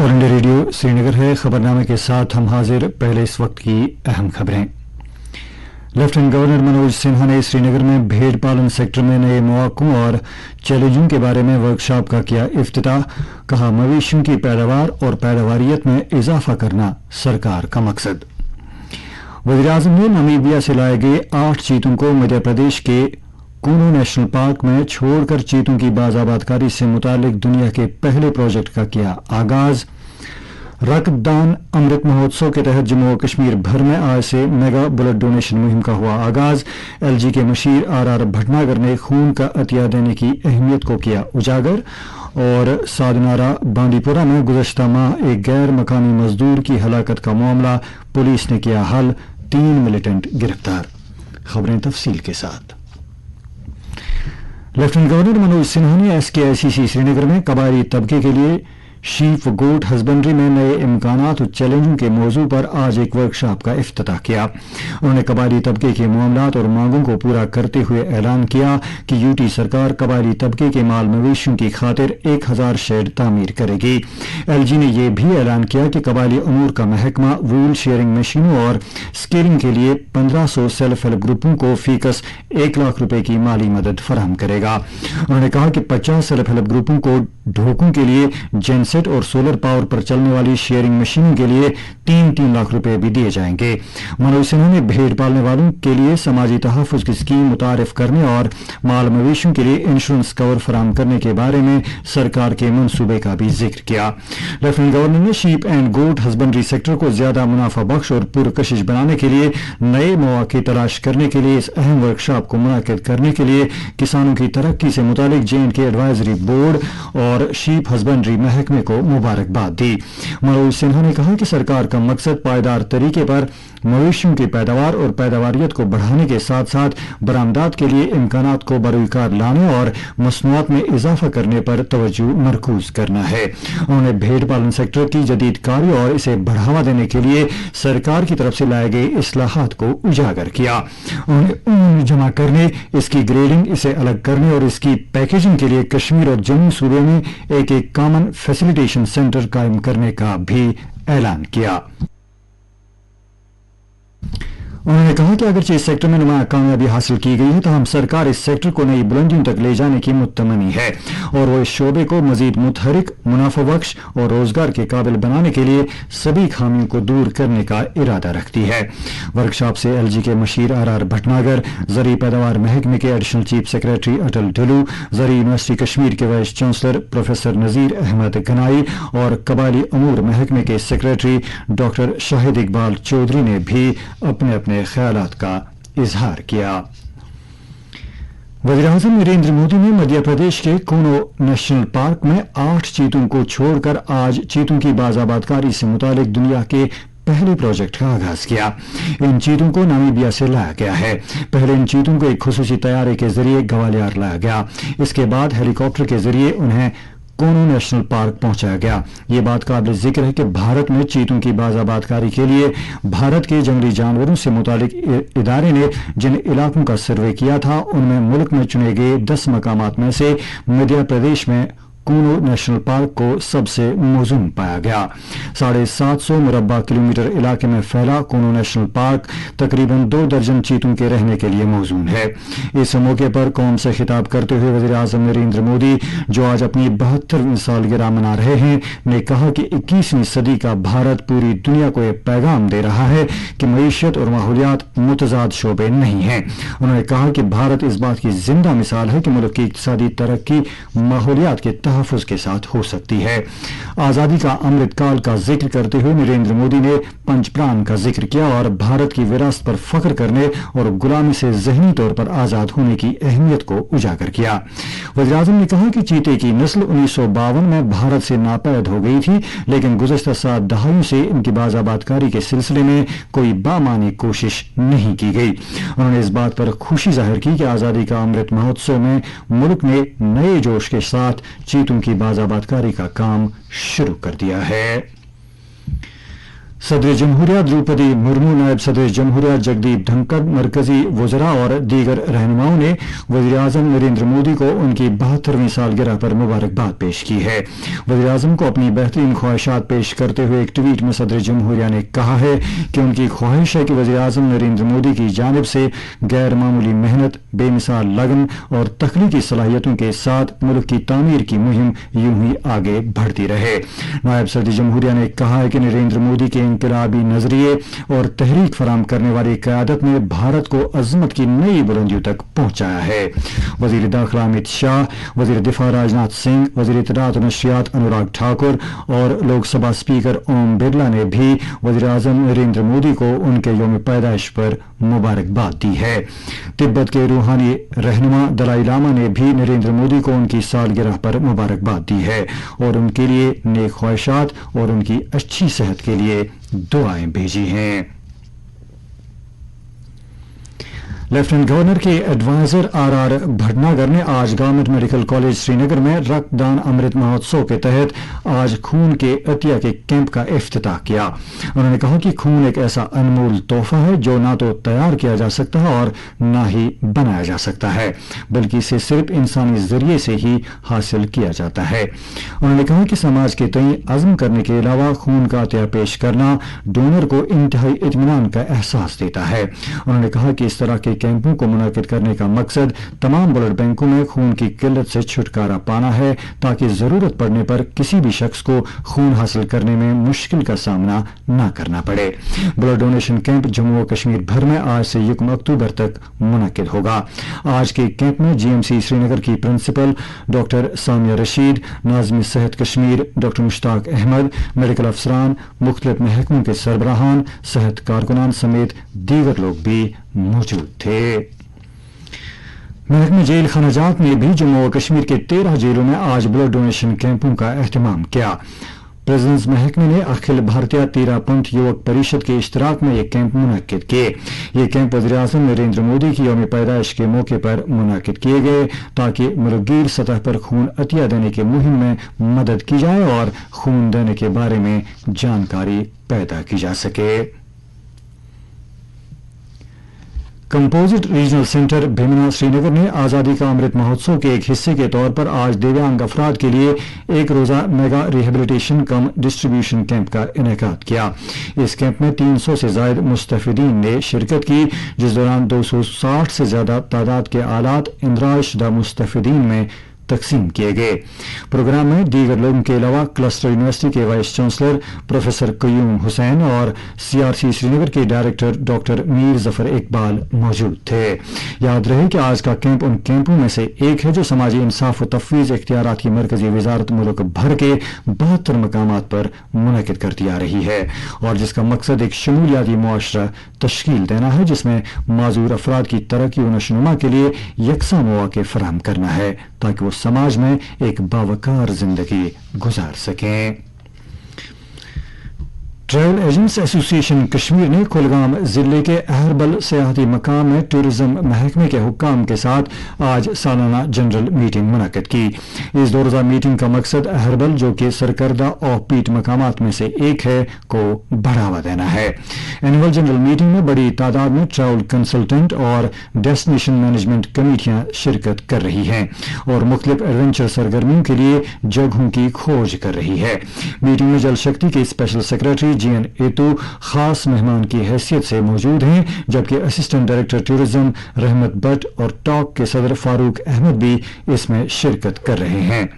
All India radio Srinagar है। खबरनामे के साथ हम हाजिर। पहले इस वक्त की अहम खबरें। लेफ्टिनेंट गवर्नर मनोज सिन्हा ने श्रीनगर में भेड़ पालन सेक्टर में नए मौकों और चैलेंजों के बारे में वर्कशॉप का किया इफ्तिताह। कहा, मवेशियों की पैदावार और पैदावारियत में इजाफा करना सरकार का मकसद। वज़ीर-ए-आज़म ने नामीबिया से लाए गए 8 चीतों को मध्य प्रदेश के कूनो नेशनल पार्क में छोड़कर चीतों की बाज़ाबातकारी से मुतालिक दुनिया के पहले प्रोजेक्ट का किया आगाज। रक्तदान अमृत महोत्सव के तहत जम्मू और कश्मीर भर में आज से मेगा ब्लड डोनेशन मुहिम का हुआ आगाज। एलजी के मशीर आर भटनागर ने खून का अतिया देने की अहमियत को किया उजागर। और सादनारा बांडीपुरा में गुज़श्ता माह एक गैर मकानी मजदूर की हलाकत का मामला पुलिस ने किया हल। 3 मिलिटेंट गिरफ्तार। खबरें तफसील के साथ। लेफ्टिनेंट गवर्नर मनोज सिन्हा ने SKICC श्रीनगर में कबायली तबके के लिए शीप गोट हस्बेंड्री में नए इम्कानात और चैलेंजों के मौजू पर आज एक वर्कशॉप का इफ्तिताह किया। उन्होंने कबायली तबके के मामलात और मांगों को पूरा करते हुए ऐलान किया कि यूटी सरकार कबायली तबके के माल मवेशियों की खातिर 1000 शेड तामीर करेगी। एलजी ने यह भी ऐलान किया कि कबायली अमूर का महकमा वूल शेयरिंग मशीनों और स्केलिंग के लिए 1500 सेल्फ हेल्प ग्रुपों को फीकस 1 लाख रुपए की माली मदद फराहम करेगा। उन्होंने कहा कि 50 सेल्फ हेल्प ग्रुपों को ढोकों के लिए जेनसेट और सोलर पावर पर चलने वाली शेयरिंग मशीनों के लिए 3-3 लाख रुपए भी दिए जाएंगे। मनोज सिन्हा ने भेड़ पालने वालों के लिए समाजी तहफ़्फ़ुज़ की स्कीम मुतारिफ करने और माल मवेशियों के लिए इंश्योरेंस कवर फराहम करने के बारे में सरकार के मंसूबे का भी जिक्र किया। लेफ्टिनेंट गवर्नर ने sheep and goat husbandry sector को ज्यादा मुनाफा बख्श और पुरकशिश बनाने के लिए नए मौके तलाश करने के लिए इस अहम वर्कशॉप को मुनक्किद करने के लिए किसानों की तरक्की से मुतालिक J&K एडवाइजरी बोर्ड और शीप हस्बेंड्री महकमे को मुबारकबाद दी। मनोज सिन्हा ने कहा कि सरकार का मकसद पायदार तरीके पर मवेशियों की पैदावार और पैदावारियत को बढ़ाने के साथ साथ बरामदात के लिए इम्कानात को बरूकार लाने और मसनूआत में इजाफा करने पर तवज्जो मरकूज करना है। उन्होंने भेड़ पालन सेक्टर की जदीद कारी और इसे बढ़ावा देने के लिए सरकार की तरफ से लाए गए इस्लाहात को उजागर किया। उन्होंने ऊन जमा करने, इसकी ग्रेडिंग, इसे अलग करने और इसकी पैकेजिंग के लिए कश्मीर और जम्मू सूबे में एक कॉमन फैसिलिटेशन सेंटर कायम करने का भी ऐलान किया। उन्होंने कहा कि अगरचे इस सेक्टर में नुमाया कामयाबी हासिल की गई है, ताहम सरकार इस सेक्टर को नई बुलंदियों तक ले जाने की मुतमनी है और वो इस शोबे को मजीद मुतहरिक, मुनाफा बख्श और रोजगार के काबिल बनाने के लिए सभी खामियों को दूर करने का इरादा रखती है। वर्कशॉप से एलजी के मशीर आर भटनागर, ज़री पैदावार महकमे के एडिशनल चीफ सेक्रेटरी अटल ढुलू, ज़री यूनिवर्सिटी कश्मीर के vice chancellor professor Nazir Ahmad Ganai और कबायली अमूर महकमे के सेक्रेटरी डॉक्टर शाहिद इकबाल चौधरी ने भी अपने अपने ख्यालात का इजहार किया। वज़ीर-ए-आज़म नरेंद्र मोदी ने मध्य प्रदेश के कूनो नेशनल पार्क में 8 चीतों को छोड़कर आज चीतों की बाज़ाबातकारी से मुतालिक दुनिया के पहले प्रोजेक्ट का आगाज किया। इन चीतों को नामीबिया से लाया गया है। पहले इन चीतों को एक खुसूसी तैयारे के जरिए ग्वालियर लाया गया। इसके बाद हेलीकॉप्टर के जरिए उन्हें कूनो नेशनल पार्क पहुंचाया गया। ये बात काबिल जिक्र है कि भारत में चीतों की बाज़ाबातकारी के लिए भारत के जंगली जानवरों से मुतालिक इदारे ने जिन इलाकों का सर्वे किया था, उनमें मुल्क में चुने गए 10 मकामात में से मध्य प्रदेश में कूनो नेशनल पार्क को सबसे मौजूद पाया गया। 750 मुरब्बा किलोमीटर इलाके में फैला कूनो नेशनल पार्क तकरीबन 2 दर्जन चीतों के रहने के लिए मौजूद है। इस मौके पर कौम से खिताब करते हुए वज़ीर-ए-आज़म नरेंद्र मोदी, जो आज अपनी 72वीं सालगिरह मना रहे हैं, ने कहा कि 21वीं सदी का भारत पूरी दुनिया को एक पैगाम दे रहा है कि मईशत और माहौलियात मुतजाद शोबे नहीं हैं। उन्होंने कहा कि भारत इस बात की जिंदा मिसाल है कि मुल्क की इक़्तिसादी तरक्की माहौलियात के तहफ़्फ़ुज़ के साथ हो सकती है। आज़ादी का अमृत काल का जिक्र करते हुए नरेंद्र मोदी ने पंचप्राण का जिक्र किया और भारत की विरासत पर फख्र करने और गुलामी से ज़हनी तौर पर आज़ाद होने की अहमियत को उजागर किया। वज़ीर-ए-आज़म ने कहा कि चीते की नस्ल 1952 में भारत से नापैद हो गई थी, लेकिन गुज़श्ता 7 दहाइयों से इनकी बाज़ाबातकारी के सिलसिले में कोई बामानी कोशिश नहीं की गई। उन्होंने इस बात पर खुशी जाहिर की कि आज़ादी का अमृत महोत्सव में मुल्क ने नए जोश के साथ चीतों की बाज़ाबातकारी का काम शुरू कर दिया है। सदर जमहूरिया द्रौपदी मुर्मू, नायब सदर जमहूरिया जगदीप धनखड़, मरकजी वज़रा और दीगर रहनुमाओं ने वज़ीर आज़म नरेंद्र मोदी को उनकी 72वीं सालगिरह पर मुबारकबाद पेश की है। वज़ीर आज़म को अपनी बेहतरीन ख्वाहिशात पेश करते हुए एक ट्वीट में सदर जमहूरिया ने कहा है कि उनकी ख्वाहिश है कि वज़ीर आज़म नरेंद्र मोदी की जानिब से गैर मामूली मेहनत, बेमिसाल लगन और तख्लीकी सलाहियतों के साथ मुल्क की तामीर की मुहिम यूं ही आगे बढ़ती रहे। नायब सदर जमहूरिया ने कहा है कि नरेंद्र मोदी के इनकलाबी नजरिए और तहरीक फराम करने वाली क़यादत ने भारत को अज़मत की नई बुलंदियों तक पहुंचाया है। वज़ीर दाखिला अमित शाह, वज़ीर दिफा राजनाथ सिंह, वज़ीर इत्तलात और नशरियात अनुराग ठाकुर और लोकसभा स्पीकर ओम बिरला ने भी वज़ीर आज़म नरेंद्र मोदी को उनके यौम पैदाइश पर मुबारकबाद दी है। तिब्बत के रूहानी रहनुमा दलाई लामा ने भी नरेंद्र मोदी को उनकी सालगिरह पर मुबारकबाद दी है और उनके लिए नेक ख्वाहिशात और उनकी अच्छी सेहत के लिए दुआएं भेजी हैं। लेफ्टिनेंट गवर्नर के एडवाइजर आर भटनागर ने आज गवर्नमेंट मेडिकल कॉलेज श्रीनगर में रक्तदान अमृत महोत्सव के तहत आज खून के अतिया के कैंप का इफ्तिताह किया। उन्होंने कहा कि खून एक ऐसा अनमोल तोहफा है जो ना तो तैयार किया जा सकता है और ना ही बनाया जा सकता है, बल्कि इसे सिर्फ इंसानी जरिए से ही हासिल किया जाता है। उन्होंने कहा कि समाज के तय अज़्म करने के अलावा खून का अतिया पेश करना डोनर को इंतहाई इत्मीनान का एहसास देता है। उन्होंने कहा कि इस तरह के कैंपों को मुनाकिद करने का मकसद तमाम ब्लड बैंकों में खून की किल्लत से छुटकारा पाना है ताकि जरूरत पड़ने पर किसी भी शख्स को खून हासिल करने में मुश्किल का सामना न करना पड़े। ब्लड डोनेशन कैंप जम्मू और कश्मीर भर में आज से 1 अक्टूबर तक मुनाकिद होगा। आज के कैंप में जीएमसी श्रीनगर की प्रिंसिपल डॉक्टर सामिया रशीद, नाज़िम सेहत कश्मीर डॉक्टर मुश्ताक अहमद, मेडिकल अफसरान, मुख्तलिफ महकमों के सरबराहान, सेहत कारकुनान समेत दीगर लोग भी मौजूद थे। महकमे जेल खनाजात ने भी जम्मू और कश्मीर के 13 जेलों में आज ब्लड डोनेशन कैंपों का एहतमाम किया। प्रेसिडेंस महकमे ने अखिल भारतीय तीरापंथ युवक परिषद के इश्तराक में यह कैंप मुनाकिद किए। ये कैंप वज़ीर आज़म नरेंद्र मोदी की यौम पैदाइश के मौके पर मुनाकिद किए गए ताकि मुल्कगीर सतह पर खून अतिया देने की मुहिम में मदद की जाए और खून देने के बारे में जानकारी पैदा की जा सके। Composite regional centre Bhimanna Srinagar ने आज़ादी का अमृत महोत्सव के एक हिस्से के तौर पर आज दिव्यांग अफराद के लिए एक रोजा मेगा रिहेबिलिटेशन कम डिस्ट्रीब्यूशन कैंप का इनेकाद किया। इस कैंप में 300 से ज्यादा मुस्तफिदीन ने शिरकत की, जिस दौरान 260 से ज्यादा तादाद के आलात इंदराशुदा मुस्तफिदीन में तकसीम किए गए। प्रोग्राम में दीगर लोगों के अलावा क्लस्टर यूनिवर्सिटी के vice chancellor professor Qayoom Hussain और सीआरसी श्रीनगर के डायरेक्टर डॉक्टर मीर जफर इकबाल मौजूद थे। याद रहे कि आज का कैंप उन कैंपों में से एक है जो समाजी इंसाफ व तफवीज इख्तियारात की मरकजी वजारत मुल्क भर के 72 मकामात पर मुनक़िद करती आ रही है और जिसका मकसद एक शमूलियाती मुआशरा तश्कील देना है जिसमें माजूर अफराद की तरक्की व नशोनुमा के लिए यकसा मौक़े फराहम करना है ताकि वो समाज में एक बावकार जिंदगी गुजार सकें। ट्रैवल एजेंट्स एसोसिएशन कश्मीर ने कुलगाम जिले के अहरबल सियाहती मकाम में टूरिज्म महकमे के हुक्काम के साथ आज सालाना जनरल मीटिंग मुनक़िद की। इस 2 रोज़ा मीटिंग का मकसद अहरबल, जो कि सरकर्दा ऑफ बीट मकामात में से एक है, को बढ़ावा देना है। एनुअल जनरल मीटिंग में बड़ी तादाद में ट्रैवल कंसल्टेंट और डेस्टिनेशन मैनेजमेंट कमेटियां शिरकत कर रही हैं और मुख्तलिफ एडवेंचर सरगर्मियों के लिए जगहों की खोज कर रही है। मीटिंग में जल शक्ति के स्पेशल सेक्रेटरी जीएन एतू खास मेहमान की हैसियत से मौजूद हैं, जबकि असिस्टेंट डायरेक्टर टूरिज्म रहमत भट्ट और टॉक के सदर फारूक अहमद भी इसमें शिरकत कर रहे हैं।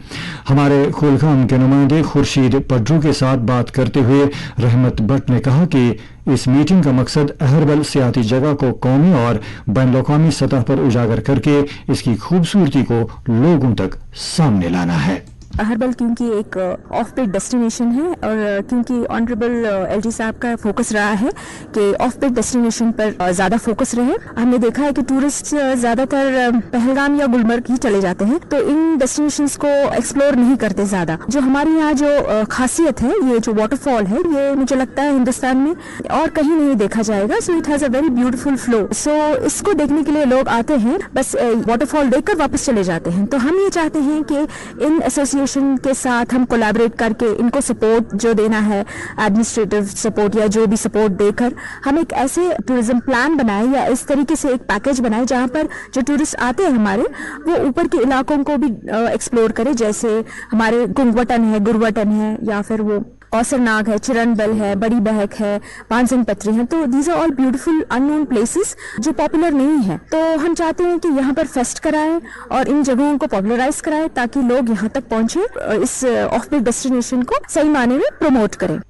हमारे कुलगाम के नुमाइंदे खुर्शीद पड्रू के साथ बात करते हुए रहमत भट्ट ने कहा कि इस मीटिंग का मकसद अहरबल सियाती जगह को कौमी और बैनुल-अक़वामी सतह पर उजागर करके इसकी खूबसूरती को लोगों तक सामने लाना है। अहरबल क्योंकि एक ऑफ पिट डेस्टिनेशन है और क्योंकि ऑनरेबल एलजी साहब का फोकस रहा है कि ऑफ पिट डेस्टिनेशन पर ज़्यादा फोकस रहे। हमने देखा है कि टूरिस्ट ज़्यादातर पहलगाम या गुलमर्ग ही चले जाते हैं, तो इन डेस्टिनेशंस को एक्सप्लोर नहीं करते ज़्यादा। जो हमारे यहाँ जो खासियत है, ये जो वाटरफॉल है, ये मुझे लगता है हिंदुस्तान में और कहीं नहीं देखा जाएगा। So it has a very beautiful flow. So इसको देखने के लिए लोग आते हैं, बस वाटरफॉल देखकर वापस चले जाते हैं। तो हम ये चाहते हैं कि इन एसोसिएशन एडमिनिस्ट्रेशन के साथ हम कोलैबोरेट करके इनको सपोर्ट जो देना है, एडमिनिस्ट्रेटिव सपोर्ट या जो भी सपोर्ट देकर हम एक ऐसे टूरिज्म प्लान बनाए या इस तरीके से एक पैकेज बनाए जहाँ पर जो टूरिस्ट आते हैं हमारे, वो ऊपर के इलाकों को भी एक्सप्लोर करें, जैसे हमारे कुंगवटन है, गुरवटन है, या फिर वो औसरनाग है, चिरनबल है, बड़ी बहक है, पानसिंग पत्री है। तो these are all beautiful unknown places जो पॉपुलर नहीं है। तो हम चाहते हैं कि यहाँ पर फेस्ट कराएं और इन जगहों को पॉपुलराइज कराएं ताकि लोग यहाँ तक पहुँचे, इस ऑफ बीट डेस्टिनेशन को सही मायने में प्रमोट करें।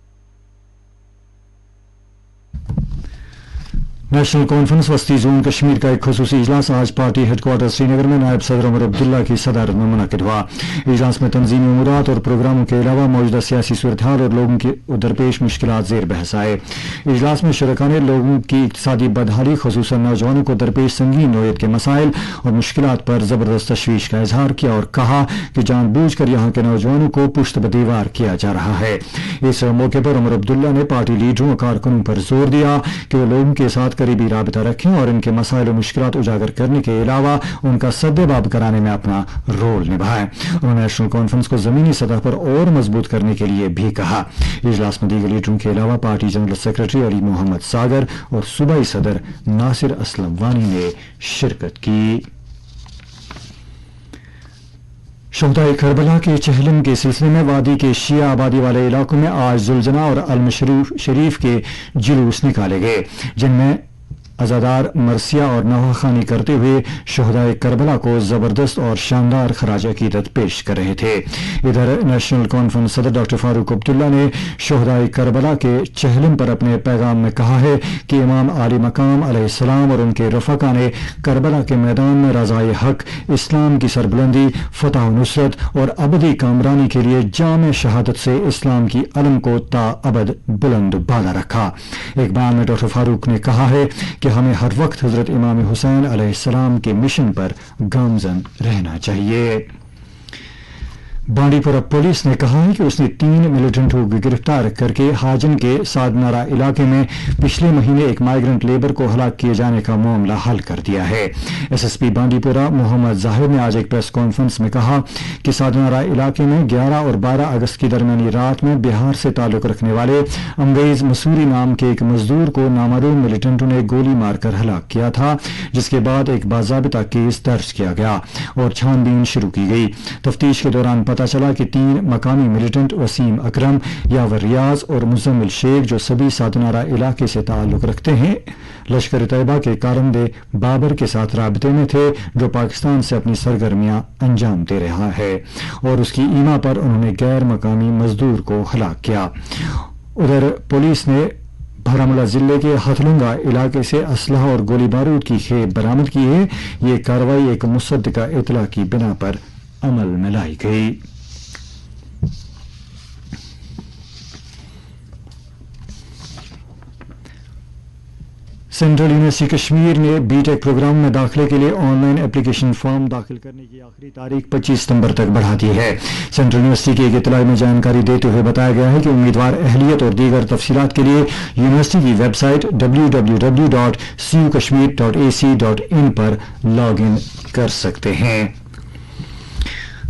नेशनल कॉन्फ्रेंस वस्ती जोन कश्मीर का एक खुसूसी इजलास आज पार्टी हेडक्वार्टर श्रीनगर में नायब सदर उमर अब्दुल्ला की सदारत में मुनक्किद हुआ। इजलास में तंजीमी उमूरात और प्रोग्रामों के अलावा मौजूदा सियासी सूरत-हाल और लोगों की दरपेश मुश्किलात जेर बहस आए। इजलास में शुरका ने लोगों की इक्तिसादी बदहाली, खुसूसन नौजवानों को दरपेश संगीन नौयत के मसाइल और मुश्किलात पर जबरदस्त तशवीश का इजहार किया और कहा कि जानबूझकर यहाँ के नौजवानों को पुश्त बदीवार किया जा रहा है। इस मौके पर उमर अब्दुल्ला ने पार्टी लीडरों और कारकुनों पर जोर दिया कि वो लोगों के साथ करीबी राबता रखें और इनके मसाइल और मुश्किलात उजागर करने के अलावा उनका सद्देबाब कराने में अपना रोल निभाएं। उन्होंने नेशनल कॉन्फ्रेंस को जमीनी सतह पर और मजबूत करने के लिए भी कहा। इजलास में दीगर लीडरों के अलावा party general secretary Ali Mohammad Sagar और सूबाई सदर नासिर असलम वानी ने शिरकत की। शोहदाए करबला के चहलम के सिलसिले में वादी के शिया आबादी वाले इलाकों में आज जुलजना और अल शरीफ के जुलूस निकाले गए, जिनमें अजादार मरसिया और नवाखानी करते हुए शोहदाए करबला को जबरदस्त और शानदार खराज अकीदत पेश कर रहे थे। इधर नेशनल कॉन्फ्रेंस सदर डॉक्टर फारूक अब्दुल्ला ने शोहदाए करबला के चहलम पर अपने पैगाम में कहा है कि इमाम आली मकाम अलैहिस्सलाम और उनके रफ़का ने करबला के मैदान में रज़ाए हक, इस्लाम की सरबुलंदी, फतह नुसरत और अबदी कामरानी के लिए जाम शहादत से इस्लाम की अलम को ताअबद बुलंद बाला रखा। एक बयान में डॉक्टर फारूक ने कहा है कि हमें हर वक्त हजरत इमाम हुसैन अलैहिस्सलाम के मिशन पर गामजन रहना चाहिए। बांडीपुरा पुलिस ने कहा है कि उसने 3 मिलिटेंटों को गिरफ्तार करके हाजन के सादनारा इलाके में पिछले महीने एक माइग्रेंट लेबर को हलाक किए जाने का मामला हल कर दिया है। एसएसपी बांडीपुरा मोहम्मद जाहिर ने आज एक प्रेस कॉन्फ्रेंस में कहा कि सादनारा इलाके में 11 और 12 अगस्त की दरमियानी रात में बिहार से ताल्लुक रखने वाले अमवेज मसूरी नाम के एक मजदूर को नामालूम मिलिटेंटों ने गोली मारकर हलाक किया था, जिसके बाद एक बाज़ाबिता केस दर्ज किया गया और छानबीन शुरू की गई। तफ्तीश के दौरान पता चला कि 3 मकामी मिलिटेंट वसीम अकरम, यावर रियाज और मुजम्मिल शेख, जो सभी सादनारा इलाके से ताल्लुक रखते हैं, लश्कर तैयबा के कारंदे बाबर के साथ राबते में थे, जो पाकिस्तान से अपनी सरगर्मियां अंजाम दे रहा है, और उसकी ईमा पर उन्होंने गैर मकामी मजदूर को हलाक किया। उधर पुलिस ने बारामूला जिले के हथलुंगा इलाके से असलहा और गोली बारूद की खेप बरामद की है। ये कार्रवाई एक मुसद्दका इतला की बिना पर अमल में लाई गई। सेंट्रल यूनिवर्सिटी कश्मीर ने बीटेक प्रोग्राम में दाखिले के लिए ऑनलाइन एप्लीकेशन फॉर्म दाखिल करने की आखिरी तारीख 25 सितंबर तक बढ़ा दी है। सेंट्रल यूनिवर्सिटी की एक इत्तला में जानकारी देते हुए बताया गया है कि उम्मीदवार अहलियत और दीगर तफसीलात के लिए यूनिवर्सिटी की वेबसाइट www.cukashmir.ac.in पर लॉग इन कर सकते हैं।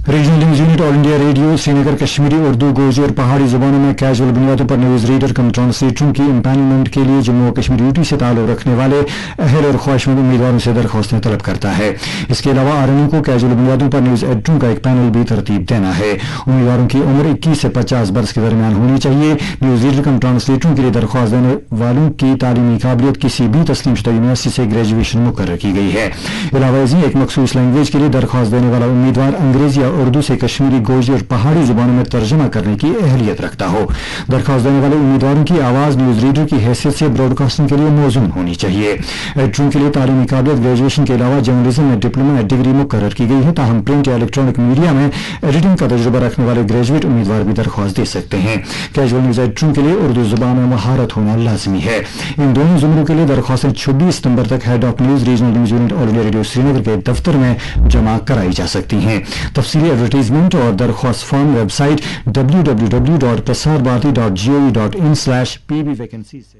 Regional news unit all India radio Srinagar Kashmiri, Urdu, goji और पहाड़ी जुबानों में कैजुअल बुनियादों पर न्यूज रीडर कम ट्रांसलेटरों की एम्पैनलमेंट के लिए जम्मू और कश्मीर यूटी से ताल्लुक रखने वाले अहल और ख्वाहिशमंद उम्मीदवारों से दरख्वास्तें तलब करता है। इसके अलावा आरएनयू को कैजुअल बुनियादों पर न्यूज एडिटरों का एक पैनल भी तरतीब देना है। उम्मीदवारों की उम्र 21 से 50 बरस के दरमियान होनी चाहिए। न्यूज रीडर कम ट्रांसलेटरों के लिए दरख्वास्त देने वालों की तालीमी काबिलियत किसी भी तस्लीमशुदा यूनिवर्सिटी से ग्रेजुएशन मुकर्रर की गई है। अलावा एक मखसूस लैंग्वेज के लिए दरख्वास्त देने वाला उम्मीदवार अंग्रेजी या उर्दू से कश्मीरी, गोजी और पहाड़ी जुबानों में तर्जुमा करने की अहलियत रखता हो। दरख्वास्त देने वाले उम्मीदवारों की आवाज न्यूज रीडर की हैसियत से ब्रॉडकास्टिंग के लिए मौजूद होनी चाहिए। एडिटरों के लिए तालीमी काबिलियत ग्रेजुएशन के अलावा जर्नलिज्म में डिप्लोमा या डिग्री मुकर्रर की गई है। ताहम प्रिंट या इलेक्ट्रॉनिक मीडिया में एडिटिंग का तजुर्बा रखने वाले ग्रेजुएट उम्मीदवार भी दरख्वास्त दे सकते हैं। कैजुअल न्यूज एडिटरों के लिए उर्दू जुबान में महारत होना लाजमी है। इन दोनों जुमलों के लिए दरख्वास्तें 26 सितंबर तक head of news regional news unit all India radio Srinagar के दफ्तर में जमा कराई जा सकती हैं। तफसीली एडवर्टीजमेंट और दरख्वास्त फॉर्म वेबसाइट www.prasarbharati.gov.in/pb वैकेंसी से